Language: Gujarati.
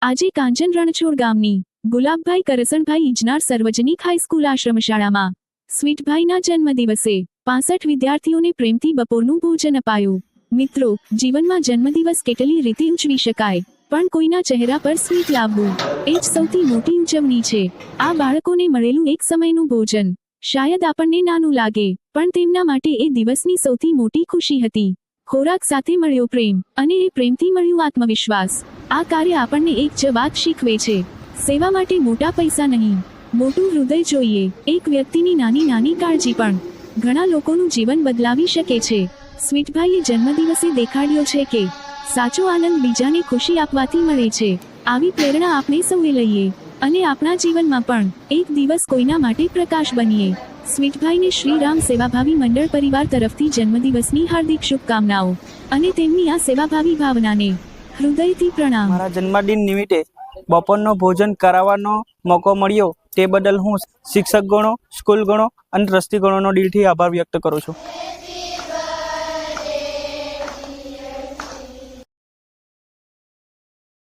આજે કાંચન રણછોડ ગામની ગુલાબભાઈ કરસણભાઈ ઇજનાર સાર્વજનિક હાઈસ્કૂલ આશ્રમશાળામાં સ્વીટભાઈના જન્મદિવસે 65 વિદ્યાર્થીઓને પ્રેમથી બપોરનું ભોજન અપાયું। મિત્રો, જીવનમાં જન્મદિવસ કેટલી રીતે ઉજવી શકાય, પણ કોઈના ચહેરા પર સ્મિત લાવવું એ જ સૌથી મોટી ઉજવણી છે। આ બાળકોને મળેલું એક સમયનું ભોજન શાયદ આપણને નાનું લાગે, પણ તેમના માટે એ દિવસની સૌથી મોટી ખુશી હતી। ખોરાક સાથે મળ્યો પ્રેમ, અને એ પ્રેમથી મળ્યું આત્મવિશ્વાસ। આ કાર્ય આપણને એક જ વાત શીખવે છે, સેવા માટે મોટા પૈસા નહીં, મોટું હૃદય જોઈએ। એક વ્યક્તિની નાની નાની કાળજી પણ ઘણા લોકોનું જીવન બદલાવી શકે છે। સ્વીટભાઈએ જન્મદિવસે દેખાડ્યો છે કે સાચો આનંદ બીજાને ખુશી આપવાથી મળે છે। આવી પ્રેરણા આપણે સૌએ લઈએ અને આપણા જીવનમાં પણ એક દિવસ કોઈના માટે પ્રકાશ બનીએ। સ્વીટભાઈને શ્રીરામ સેવાભાવી મંડળ પરિવાર તરફથી જન્મદિવસની હાર્દિક શુભકામનાઓ અને તેમની આ સેવાભાવી ભાવનાને હૃદયથી પ્રણામ। મારા જન્મદિન નિમિત્તે બપોરનો ભોજન કરાવવાનો મોકો મળ્યો તે બદલ હું શિક્ષકગણો, સ્કૂલગણો અને ટ્રસ્ટીગણોનો દિલથી આભાર વ્યક્ત કરું છું।